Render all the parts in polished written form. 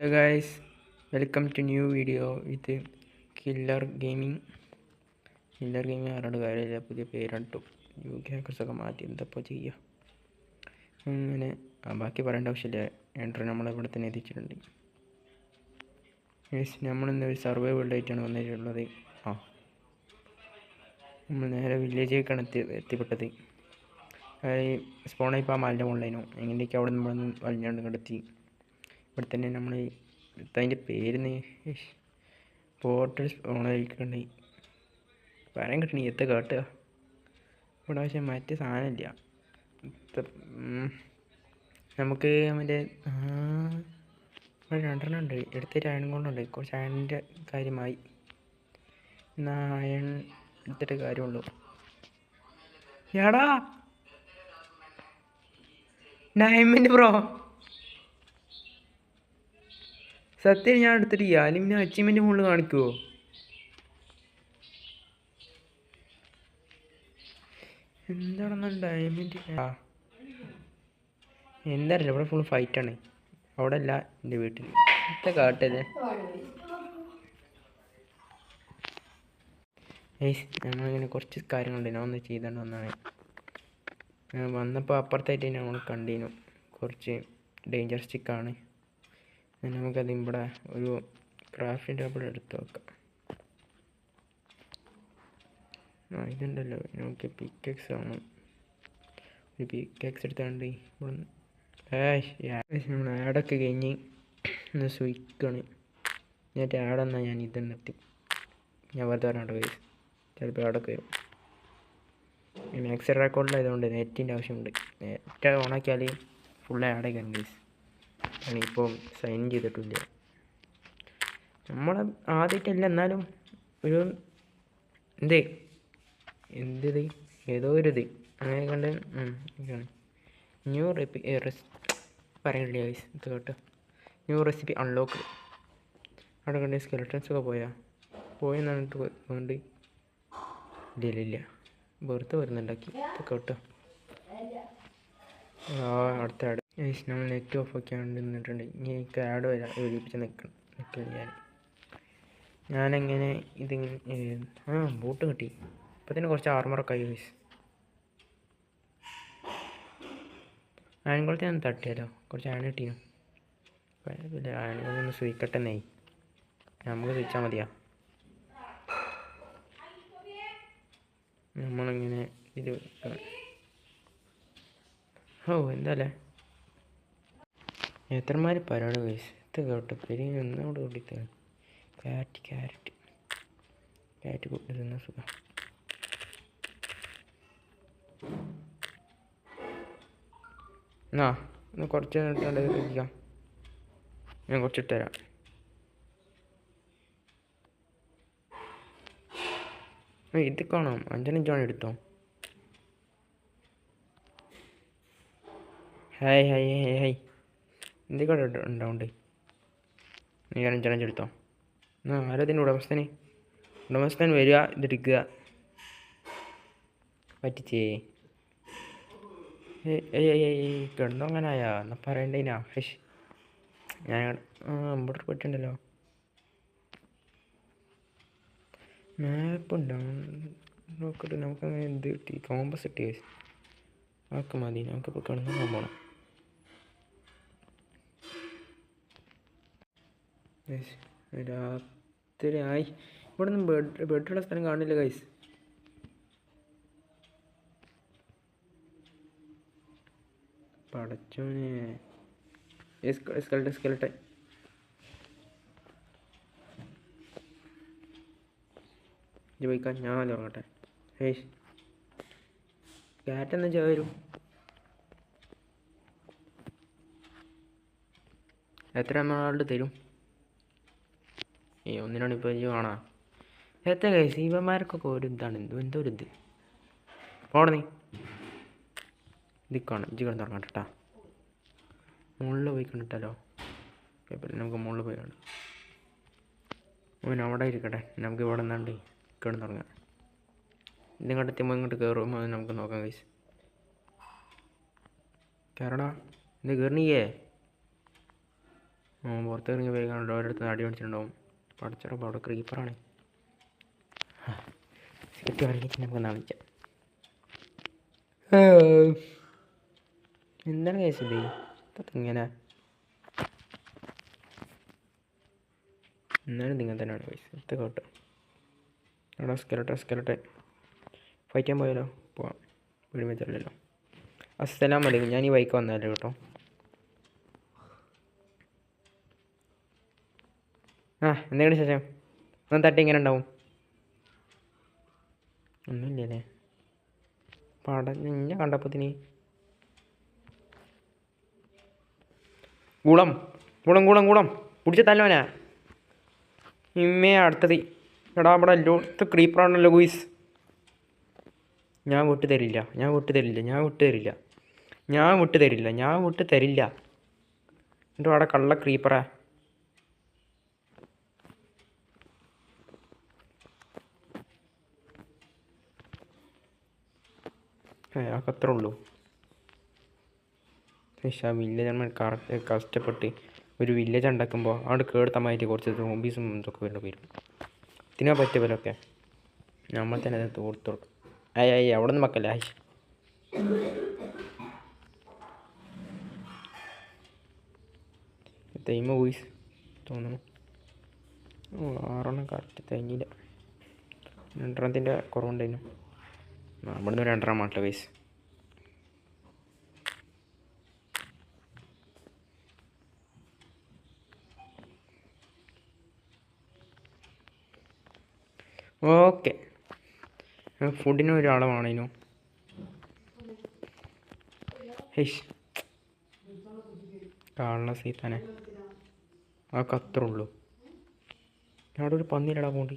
Hello guys, welcome to new video with killer gaming. ആരോട് കാര്യമില്ല, പുതിയ പേരിട്ടു. UK ഹാക്കർസൊക്കെ മാറ്റി എന്തപ്പോൾ ചെയ്യുക. അങ്ങനെ ബാക്കി പറയേണ്ട ആവശ്യമില്ല. എൻട്രി നമ്മളിവിടെ തന്നെ എത്തിച്ചിട്ടുണ്ട്. നമ്മളിന്ന് ഒരു സർവൈവൽ ആയിട്ടാണ് വന്നിട്ടുള്ളത്. നമ്മൾ നേരെ വില്ലേജിലേക്കാണ് എത്തിപ്പെട്ടത്. സ്പോണായിപ്പോൾ ആ മലിൻ്റെ മുകളിലായിരുന്നു. എങ്ങനെയൊക്കെ അവിടെ നമ്മളൊന്ന് വലിഞ്ഞാണ്ട് കണ്ടെത്തി. ഇവിടെ തന്നെ നമ്മൾ അതിൻ്റെ പേര് പോർട്ടൽ സ്പോണായിരിക്കണ്ടേ പറയാൻ കിട്ടണി എത്ര കാട്ടുക ഇവിടെ. പക്ഷേ മറ്റേ സാധനമില്ല. നമുക്ക് മറ്റേ ഇവിടെ 2 ഉണ്ട്. എടുത്തിട്ട് അയൺ കൊണ്ടുണ്ട്. കുറച്ച് അയണിൻ്റെ കാര്യമായി. എന്നാൽ അയൺ എടുത്തിട്ട് കാര്യമുള്ളൂ. എടാ ഡയമണ്ട് ബ്രോ, സത്യം ഞാൻ എടുത്തിട്ട് പിന്നെ അച്ചീവ്മെൻറ്റ് മുകളിൽ കാണിക്കുമോ? എന്താണെന്നാ ഡയമണ്ട് എന്താറിയില്ല. ഇവിടെ ഫുൾ ഫൈറ്റാണ്. അവിടെ അല്ല, എൻ്റെ വീട്ടിൽ. ഇത്ര കാട്ടല്ലേ നമ്മളിങ്ങനെ കുറച്ച് കാര്യങ്ങളുണ്ട്. ഞാൻ ഒന്ന് ചെയ്തോണ്ട് വന്നാണ്. വന്നപ്പോൾ അപ്പുറത്തായിട്ട് നമ്മൾ കണ്ടിരുന്നു കുറച്ച് ഡേഞ്ചർ സ്റ്റിക്കാണ്. നമുക്കത് ഇവിടെ ഒരു ക്രാഫ്റ്റിംഗ് ടേബിൾ എടുത്ത് വെക്കാം. ഇതുണ്ടല്ലോ, നമുക്ക് പിക്കെക്സ് ആണ്. ഒരു പിക്കെക്സ് എടുത്താണ്ട് നമ്മൾ ആഡൊക്കെ കഴിഞ്ഞ് ഒന്ന് സ്വിക്കാണ്. എന്നിട്ട് ആടെന്നാൽ ഞാൻ ഇത് നിർത്തി. ഞാൻ വെറുതെ പറഞ്ഞോട്ട് പോയി. ചിലപ്പോൾ ആടൊക്കെ വരും. മാക്സ് റെക്കോർഡിലായതുകൊണ്ട് നെറ്റിൻ്റെ ആവശ്യമുണ്ട്. നെറ്റ് ഓണാക്കിയാൽ ഫുൾ ആഡൊക്കെ ഉണ്ട് ഗൈസ്. ഇപ്പോൾ സൈൻ ചെയ്തിട്ടില്ല. നമ്മൾ ആദ്യമായിട്ടല്ല, എന്നാലും ഒരു എന്ത് ഏതോ ഒരു അങ്ങനെ കണ്ട് ന്യൂ പറയണില്ല ഗൈസ്. ഇത് കേട്ടോ, ന്യൂ റെസിപ്പി അൺലോക്ക്. അവിടെ കണ്ട് സ്കെലറ്റൻസൊക്കെ പോയെന്നാണ് കൊണ്ട് ഇല്ല വെറുതെ വരുന്നുണ്ടാക്കി. ഇതൊക്കെ കേട്ടോ. അടുത്ത ആഡ് ഗൈസ്, നമ്മൾ നെറ്റ് ഓഫ് ആക്കിയാണ്ട് നിന്നിട്ടുണ്ട്. ഇനി എനിക്ക് ആഡ് ഒലിപ്പിച്ച് നിൽക്കില്ല ഞാനെങ്ങനെ ഇതിങ്ങനെ ബൂട്ട് കിട്ടി. ഇപ്പം തന്നെ കുറച്ച് ആർമറൊക്കെ ആയി ഗൈസ്. ആയൻകുളത്തെ ഒന്ന് തട്ടിയാലോ, കുറച്ച് ആയൺ കിട്ടീനു. കുഴപ്പമില്ല, ആയൻകുളത്തൊന്ന് സ്വീക്കട്ടെന്നായി. നമുക്ക് സ്വിച്ചാൽ മതിയാ. നമ്മളിങ്ങനെ ഇത് എന്താല്ലേ എത്രമാര് പരാട് ഗൈസ്. ഇത് കേട്ടോ, പെരിയ ഒന്നോട് കൂടിയിട്ട് ക്യാറ്റ് കൂട്ടുന്ന സുഖം. ഒന്ന് കുറച്ച് ഇട്ടാണ്ട് കഴിക്കാം. ഞാൻ കുറച്ചിട്ട് തരാം. ഇത് കാണാം. 5 എടുത്തോ. ഹായ് എന്തൊക്കെ ഉണ്ടാവുണ്ട്. നീ 5 എടുത്തോ. ആരതിൻ്റെ ഉടമസ്ഥൻ വരിക, ഇതെടുക്കുക. പറ്റിച്ചേ കിടന്നോ അങ്ങനായാ എന്നാ പറയണ്ടേനാ. ഞാൻ ഇവിടെ പറ്റുണ്ടല്ലോ. മാപ്പ് ഉണ്ടാവും നോക്കട്ടെ. നമുക്കങ്ങനെ എന്ത് കിട്ടി? കോമ്പസ് കിട്ടി. ആക്കെ മതി. നമുക്കിപ്പോൾ കിടന്നു പോകണം. രാത്രി ആയി. ഇവിടെ നിന്ന് ബെഡുള്ള സ്ഥലം കാണില്ല ഗൈസ്. പടച്ചോനെ സ്കെലട്ടൻ പോയിക്കാൻ ഞാൻ തുടങ്ങട്ടെ. ക്യാറ്റെന്ന് വെച്ചാൽ വരും. എത്ര എമറാൾഡ് തരും? ഒന്നിനാണ് ഇപ്പോൾ കാണാം. എത്ര കേസ് ഇവന്മാർക്കൊക്കെ ഒരു ഇതാണ്. എന്തോ ഒരു ഇത് പോടെ. നീ ഇതിക്കാണ് ഇജ്ജ് കിടന്ന് തുടങ്ങട്ടെ. മുകളിൽ പോയി കണ്ടിട്ടല്ലോ. നമുക്ക് മുകളിൽ പോയി കണ്ടു. അവിടെ ഇരിക്കട്ടെ. നമുക്ക് ഇവിടെ നിന്നാണ്ട് കിടന്ന് തുടങ്ങാം. ഇതിങ്ങോട്ട് എത്തുമ്പോൾ ഇങ്ങോട്ട് കയറുമ്പോൾ നമുക്ക് നോക്കാം ഗൈസ്. കയറടാ. ഇത് കയറണിയേ. പുറത്തിറങ്ങി പോയി കണ്ടോ ഓരോരുത്തർ അടി മേടിച്ചിട്ടുണ്ടാവും. പഠിച്ചപ്പോൾ അവിടെ ക്രീപ്പറാണ്. സെറ്റ് ഇറങ്ങിയിട്ട് നമുക്ക് നാണിക്കാം. എന്താണ് കേസ് ഇത് ഇങ്ങനെ? എന്നാലും നിങ്ങൾ തന്നെയാണ് കേസ്. എത്ര കേട്ടോ എടാ സ്കെലട്ടെ ഫൈറ്റ് ചെയ്യാൻ പോയാലോ? പോവാം, വീടുമേച്ചല്ലോ. അസ്സലാമു അലൈക്കും. ഞാൻ ഈ ബൈക്ക് വന്നല്ലോ കേട്ടോ. എന്തെങ്കിലും ശേഷം ഒന്ന് തട്ടി ഇങ്ങനെ ഉണ്ടാവും. ഒന്നുമില്ലല്ലേ പടഞ്ഞ കണ്ടപ്പത്തിന്. ഗുളം പിടിച്ച തല്ലോനാ ഇമ്മേ. അടുത്തത് എടാ ഇവിടെ എല്ലായിടത്തും ക്രീപ്പറാണല്ലോ ഗുയിസ്. ഞാൻ വിട്ട് തരില്ല. എൻ്റെ അവിടെ കള്ള ക്രീപ്പറാ. അത്രേ ഉള്ളൂ. പക്ഷേ ആ വില്ലേജ് നമ്മൾ കഷ്ടപ്പെട്ട് ഒരു വില്ലേജ് ഉണ്ടാക്കുമ്പോൾ അവിടെ കേടുത്തമായിട്ട് കുറച്ച് സോംബീസും ഇതൊക്കെ വരും. ഇതിനാ പറ്റിയവരൊക്കെ നമ്മൾ തന്നെ അത് തോർത്തു. അവിടെ നിന്ന് മക്കല്ലേ. തൈമ വോയിസ് തോന്നുന്നു. 6 കറക്റ്റ് തൈഞ്ഞില്ല. 2 കുറവുണ്ടായിരുന്നു. അവിടെ നിന്ന് 2 മാട്ടില്ല വയസ്സ്. ഓക്കെ, ഫുഡിന് ഒരാളെ വേണേനു. കാണുന്ന സീത്താനെ അതൊക്കെ അത്രേ ഉള്ളൂ. അവിടെ ഒരു പന്നിയിലടാ പോണ്ടി.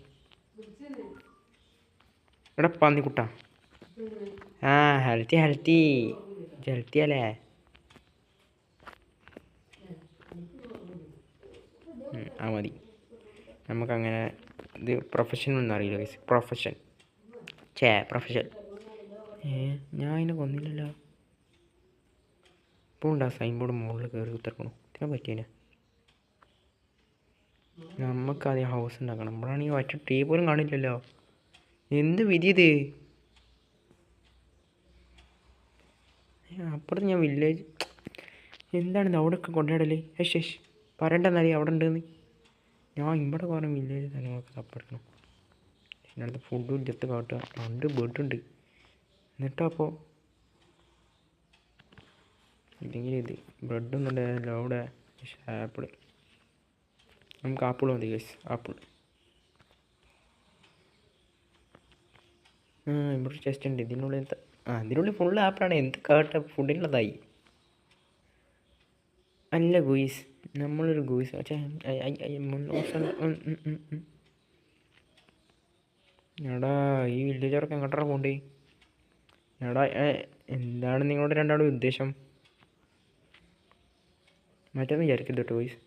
എടാ പന്നിക്കുട്ടാ. ഹെൽത്തി അല്ലേ? മതി. നമുക്കങ്ങനെ ഇത് പ്രൊഫഷൻ ഒന്നും അറിയില്ല ഗൈസ്. പ്രൊഫഷൻ ഞാൻ അതിനെ കൊന്നില്ലല്ലോ. ഇപ്പോൾ ഉണ്ടാ സൈൻ ബോർഡ് മുകളിൽ കയറി കുത്തിറക്കണു. ഇതിനെ പറ്റിയതിനെ നമുക്കാദ്യം ഹൗസ് ഉണ്ടാക്കണം. നമ്മളാണെങ്കിൽ ഒറ്റ ടീ പോലും കാണില്ലല്ലോ. എന്ത് വിധി ഇത്? അപ്പുറത്ത് ഞാൻ വില്ലേജ് എന്താണിത് അവിടെയൊക്കെ കൊണ്ടുപോയിടല്ലേ? പറയണ്ടെന്നാലേ അവിടെ ഉണ്ടെന്ന്. ഞാൻ ഇവിടെ കുറേ വില്ലേജ് സ്ഥലങ്ങളൊക്കെ തപ്പെടുക്കണം. ഇതിനടുത്ത് ഫുഡും ഇല്ലത്ത് കാട്ടുക. 2 ബെഡുണ്ട്. എന്നിട്ടപ്പോൾ ഇല്ലെങ്കിൽ ഇത് ബ്രെഡൊന്നും ഉണ്ടായാലോ അവിടെ. ആപ്പിൾ നമുക്ക് ആപ്പിൾ മതി ഗൈസ്. ആപ്പിൾ ഇവിടെ ചെസ്റ്റ് ഉണ്ട്. ഇതിനുള്ളിൽ ഫുള്ള് ആപ്പിളാണ്. എന്ത് കാട്ട ഫുഡിനുള്ളതായി അല്ല ഗുയിസ്. നമ്മളൊരു ഗുയിസ് എടാ ഈ വില്ലേജറൊക്കെ എങ്ങോട്ടാ പോണ്ടേ? എടാ എന്താണ് നിങ്ങളുടെ രണ്ടാളും ഉദ്ദേശം? മറ്റൊന്നും വിചാരിക്കരുത് കേട്ടോ ഗുയിസ്.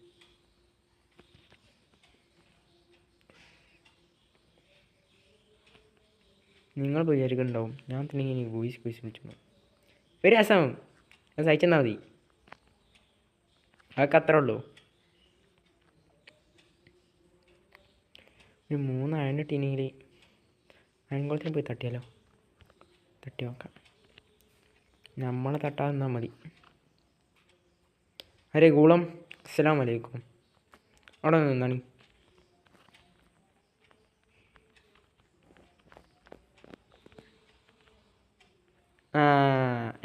നിങ്ങൾ വിചാരിക്കുന്നുണ്ടാവും ഞാൻ തന്നെ ഇനി ഗുയിസ് വിളിച്ചു. ഒരു രസം അത് സഹിച്ചെന്നാൽ മതി. അതൊക്കെ അത്രേ ഉള്ളൂ. ഒരു 3 അയൺ ഇട്ടിനെങ്കിൽ അയൺകുളത്തിന് പോയി തട്ടി നോക്കാം. നമ്മളെ തട്ടാതെ നിന്നാൽ മതി. അരേ ഗുളം അസ്സലാമു അലൈക്കും. അവിടെ നിന്നാണ്.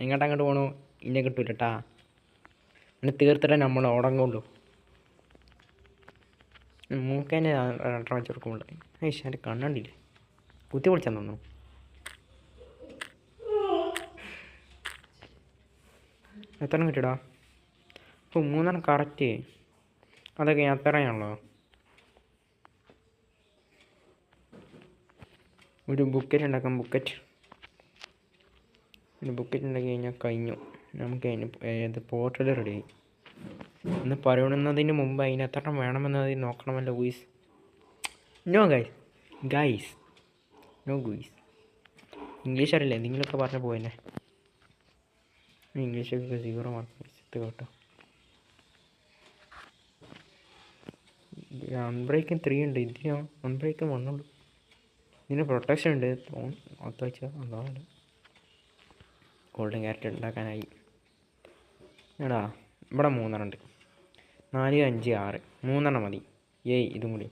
അങ്ങോട്ട് പോകണു. ഇന്നെ കിട്ടൂലട്ടാ. അങ്ങനെ തീർത്തിട്ടേ നമ്മൾ ഉടങ്ങുള്ളൂ. മൂക്കേനെ വെച്ചെടുക്കുമ്പോൾ എൻ്റെ കണ്ണണ്ടില്ലേ കുത്തി പൊളിച്ചാൽ തോന്നുന്നു. എത്ര കിട്ടിയടാ? 3 കറക്റ്റ്. അതൊക്കെ അത്രയാണല്ലോ. ഒരു ബുക്കറ്റ് ഉണ്ടാക്കാം. ഒരു ബുക്കറ്റ് ഉണ്ടാക്കി കഴിഞ്ഞാൽ കഴിഞ്ഞു. നമുക്ക് അതിന് പോർട്ടൽ റെഡിയായി. ഒന്ന് പറയുന്നതിന് മുമ്പ് അതിന് എത്ര വേണമെന്നത് നോക്കണമല്ലോ guys. No guys no guys. English അറിയില്ല. എന്തെങ്കിലുമൊക്കെ പറഞ്ഞ് പോയെന്നെ. ഇംഗ്ലീഷൊക്കെ 0 മാർക്ക് കേട്ടോ. അൺബ്രേക്കിംഗ് 3 ഉണ്ട്. ഇതിനോ അൺബ്രേക്കിംഗ് 1 ഉള്ളൂ. ഇതിന് പ്രൊട്ടക്ഷൻ ഉണ്ട്. ഒത്ത വെച്ചാൽ അതാണ് ഗോൾഡൻ ക്യാരറ്റ് ഉണ്ടാക്കാനായി. എടാ ഇവിടെ 3 ഉണ്ട്. 4, 5, 6 3 മതി. ഇതും കൂടി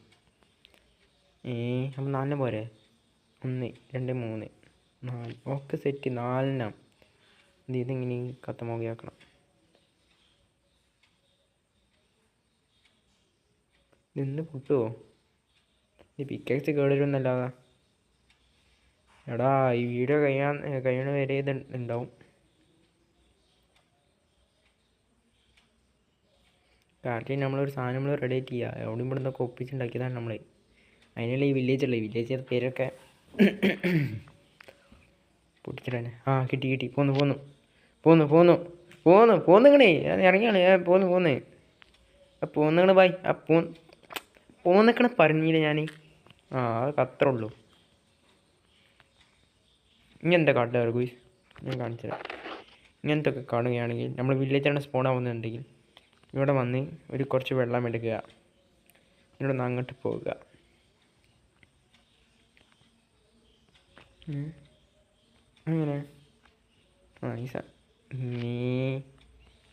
അപ്പം 4 പോരെ. 1, 2, 3, 4 ഒക്കെ സെറ്റ്. 4 ഇതിങ്ങനെ കത്തമോകയാക്കണം. ഇന്ന് പൊട്ടുമോ? ഈ പിക്കാക്സ് കേടരുമെന്നല്ലാതെ. എടാ ഈ വീഡിയോ കഴിയണ വരെ ഇത് ഉണ്ടാവും. കാരണം നമ്മളൊരു സാധനം നമ്മൾ റെഡിയായിട്ട് ചെയ്യുക. എവിടെ ഇവിടെ നിന്നൊക്കെ ഒപ്പിച്ചുണ്ടാക്കിയതാണ് നമ്മൾ. അതിനുള്ള ഈ വില്ലേജ് പേരൊക്കെ പൊട്ടിച്ചിട്ടന്നെ. കിട്ടി. പോന്നിങ്ങണേ. ഞാൻ ഇറങ്ങിയാണ്. പോന്നിങ്ങണ് ബായ്. പോന്നിക്കണ പറഞ്ഞില്ല ഞാൻ. അത് അത്രേ ഉള്ളൂ. ഇങ്ങനത്തെ കാട്ടുകാർ ഗുയ്സ് ഞാൻ കാണിച്ചുതരാം. ഇങ്ങനത്തെ ഒക്കെ കാണുകയാണെങ്കിൽ നമ്മൾ വില്ലേജാണ് സ്പോൺ ആവുന്നുണ്ടെങ്കിൽ ഇവിടെ വന്ന് കുറച്ച് വെള്ളം എടുക്കുക. ഇവിടെ നിന്ന് അങ്ങോട്ട് പോവുക. അങ്ങനെ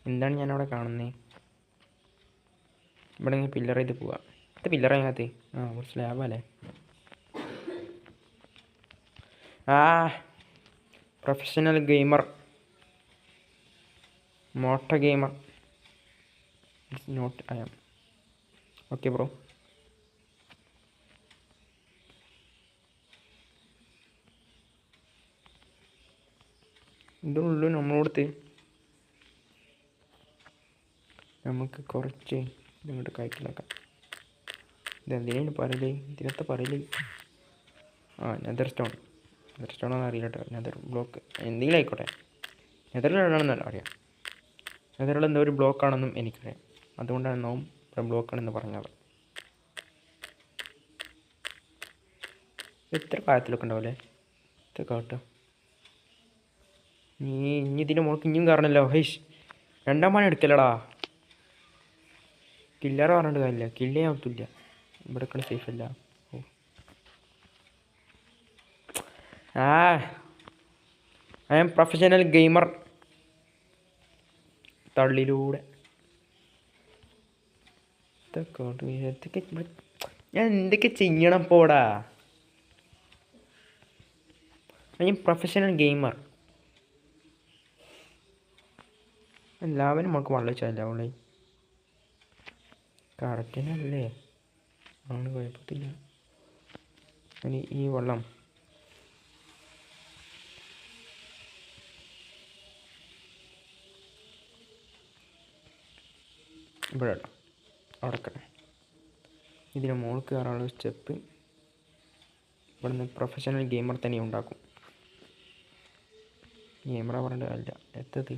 എന്താണ് ഞാനവിടെ കാണുന്നത്? ഇവിടെ നിന്ന് പില്ലർ ചെയ്ത് പോവുക. ഇത് പില്ലർ അതിനകത്ത് കുറച്ച് ലാഭമല്ലേ. പ്രൊഫഷണൽ ഗെയിമർ, മോട്ട gamer. It's not I am okay bro. ഇതുള്ളൂ നമ്മളോടത്ത്. നമുക്ക് കുറച്ച് ഇങ്ങോട്ട് കയറ്റിലാക്കാം. ഇതെന്തിനാണ് പറയല്? ഇതിനകത്ത് പറയല് നെതർ സ്റ്റോണാണെന്ന് അറിയില്ല കേട്ടോ. നെതർ ബ്ലോക്ക് എന്തെങ്കിലും ആയിക്കോട്ടെ. നെതറിലാണെന്നല്ല അറിയാം. നെതറിൽ എന്തോ ഒരു ബ്ലോക്കാണെന്നും എനിക്കറിയാം. അതുകൊണ്ടാണ് നാം ബ്ലോക്കാണെന്ന് പറഞ്ഞത്. എത്ര കാലത്തിലൊക്കെ ഉണ്ടാവില്ലേ ഇത്ര കാട്ടോ. ഇനി ഇതിൻ്റെ മുകൾക്ക് ഇനിയും കാരണമല്ലോ. ഹൈഷ് 2ാം പണി എടുക്കലടാ. കില്ലറ് പറഞ്ഞിട്ട് കാര്യമില്ല. കില്ല് ചെയ്യാൻ പറ്റില്ല. ഇവിടെ സേഫ് അല്ല. I am professional gamer. തള്ളിലൂടെ ഞാൻ എന്തൊക്കെ ചെയ്യണം പോടാ. I am professional gamer. എല്ലാവരും നമുക്ക് വള്ളിച്ചല്ല ഉള്ളേ. കറക്റ്റിനല്ലേ ആണ്, കുഴപ്പത്തില്ല. ഇനി ഈ വെള്ളം ഇവിടെ അടക്കട്ടെ. ഇതിന് മുകളിൽ കയറാനുള്ള സ്റ്റെപ്പ് ഇവിടുന്ന് പ്രൊഫഷണൽ ഗെയിമർ തന്നെ ഉണ്ടാക്കും. ഗെയിമറാ പറഞ്ഞിട്ട് അല്ല എത്തത്.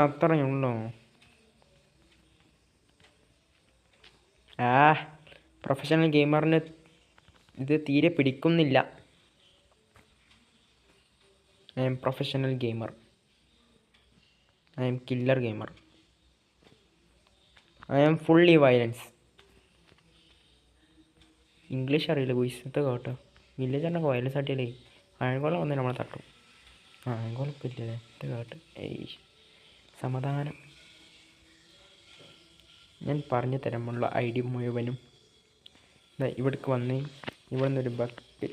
അത്രയുള്ളോ? പ്രൊഫഷണൽ ഗെയിമറിന് ഇത് തീരെ പിടിക്കുന്നില്ല. I am professional gamer. I am killer gamer. I am fully violence. English അറിയില്ല ഗുയിസത്തെ കേട്ടോ. വില്ലേജ് പറഞ്ഞാൽ വയലൻസ് ആട്ടിയാലേ ആഴങ്കോളം വന്ന് നമ്മളെ തട്ടും. ആഴങ്കോളം ഇപ്പം ഇല്ലല്ലേ ഇത് കേട്ട്. സമാധാനം. ഞാൻ പറഞ്ഞു തരാമുള്ള ഐഡിയ മുഴുവനും ഇവിടേക്ക് വന്ന് ഇവിടെ നിന്നൊരു ബക്കറ്റ്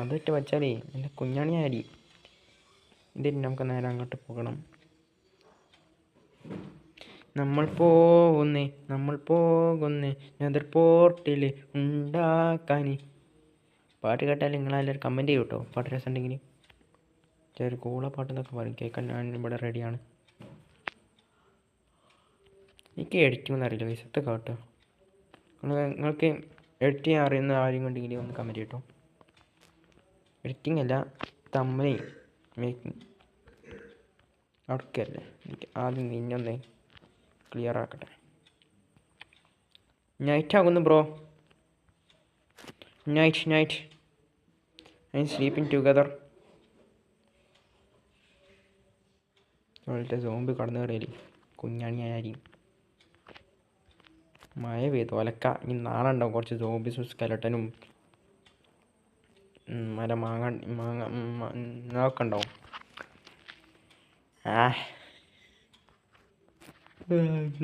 അതിട്ട് വച്ചാലേ എൻ്റെ കുഞ്ഞാണി അരി. ഇതിന് നമുക്ക് നേരെ അങ്ങോട്ട് പോകണം. നമ്മൾ പോകുന്നേ നെതർ പോർട്ടിൽ ഉണ്ടാക്കാൻ. പാട്ട് കേട്ടാൽ നിങ്ങളെല്ലാവരും കമൻറ്റ് ചെയ്യും കേട്ടോ. പാട്ട് രസമുണ്ടെങ്കിൽ. ചെറിയ കൂള പാട്ട് എന്നൊക്കെ പറയും. കേൾക്കാൻ ഞാൻ ഇവിടെ റെഡിയാണ്. എനിക്ക് എഡിറ്റിംഗ് അറിയില്ല വിശത്ത് കേട്ടോ. നിങ്ങൾക്ക് എഡിറ്റ് ചെയ്യാൻ അറിയുന്ന ആരും കണ്ടെങ്കിൽ ഒന്ന് കമൻറ്റ് കേട്ടോ. എഡിറ്റിംഗ് അല്ല, തമ്മിൽ മേക്കിംഗ് അടക്കല്ലേ. എനിക്ക് ആദ്യം നിന്നൊന്നേ ക്ലിയർ ആക്കട്ടെ. നൈറ്റ് ആകുന്നു bro. Night I M sleeping together. അവളുടെ സോമ്പ് കടന്നു കയറിയാലേ കുഞ്ഞാണിയായി മഴ പെയ്തു ഒലക്ക. ഇനി നാളെ ഉണ്ടാവും കുറച്ച് സോംബീസും സ്കെലട്ടനും മര മാങ്ങ ഒക്കെ ഉണ്ടാവും.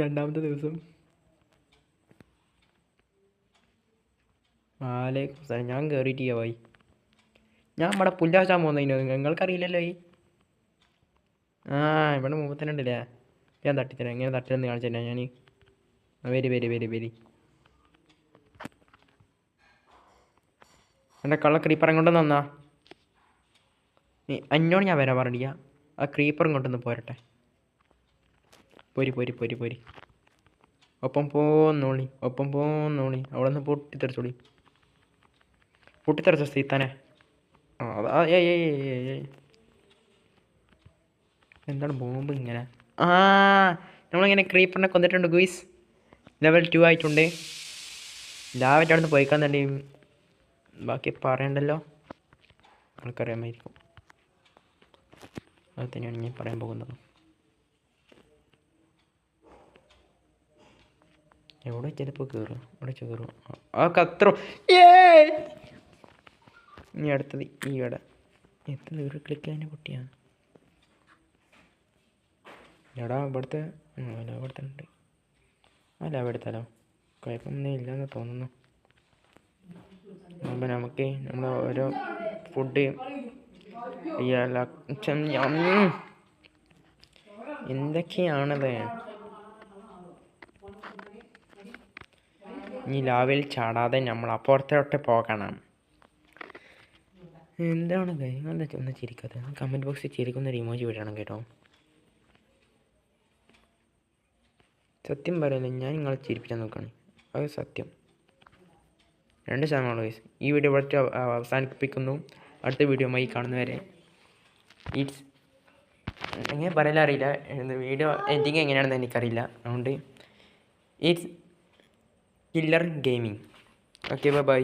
രണ്ടാമത്തെ ദിവസം ഞാൻ കയറിയിട്ട് പോയി. ഞാൻ ഇവിടെ പുല്ലാച്ചാൻ പോകുന്നതിനോ നിങ്ങൾക്കറിയില്ലല്ലോ. ഇവിടെ മുമ്പ് തന്നെ ഉണ്ടല്ലേ. ഞാൻ തട്ടിത്തരാം. എങ്ങനെ തട്ടിലെന്ന് കാണിച്ചില്ല ഞാൻ. വരി എൻ്റെ കള്ള ക്രീപ്പറും കൊണ്ടൊന്ന് വന്നാ. അഞ്ഞോട് ഞാൻ വരാൻ പറഞ്ഞില്ല. ആ ക്രീപ്പറും കൊണ്ടൊന്ന് പോരട്ടെ. പോരി ഒപ്പം പോന്നോളി. അവിടെ നിന്ന് പൊട്ടിത്തെറിച്ചോ സീത്താനെ. എന്താണ് ബോംബ് ഇങ്ങനെ? നമ്മളിങ്ങനെ ക്രീപ്പറിനെ കൊന്നിട്ടുണ്ട് ഗുയിസ്. ലെവൽ 2 ആയിട്ടുണ്ട്. ലാവറ്റ് അവിടെ നിന്ന് പോയിക്കാന്നുണ്ട്. ബാക്കി പറയണ്ടല്ലോ, ആൾക്കറിയാമായിരിക്കും. അത് തന്നെയാണ് ഞാൻ പറയാൻ പോകുന്നത്. എവിടെ ചിലപ്പോൾ കയറും. ആ കത്രോ. ഇനി അടുത്തത് ഇവിടെ എത്ര ഒരു ക്ലിക്ക് അതിനെ പൊട്ടിയാണ്. എടാ ഇവിടുത്തെ ഉണ്ട്. ലാഭം എടുത്താലോ? കുഴപ്പമൊന്നും ഇല്ലെന്ന് തോന്നുന്നു. അപ്പം നമുക്ക് നമ്മൾ ഓരോ ഫുഡ് എന്തൊക്കെയാണത്? ഇനി ലാവിൽ ചാടാതെ നമ്മൾ അപ്പുറത്തോട്ട് പോകണം. എന്താണ് എന്താ ഒന്ന് ചിരിക്കാതെ? കമൻറ്റ് ബോക്സിൽ ചിരിക്കുന്നൊരു ഇമോജി വിടണം കേട്ടോ. സത്യം പറയല്ലേ, ഞാൻ നിങ്ങളെ ചിരിപ്പിച്ചാൽ നോക്കുകയാണ്. അത് സത്യം. 2% വയസ്സ്. ഈ വീഡിയോ ഇവിടെ അവസാനിപ്പിക്കുന്നു. അടുത്ത വീഡിയോയുമായി കാണുന്നവരെ എങ്ങനെ പറയാൻ അറിയില്ല. വീഡിയോ എഡിറ്റിങ് എങ്ങനെയാണെന്ന് എനിക്കറിയില്ല. അതുകൊണ്ട് it's killer gaming. Okay bye.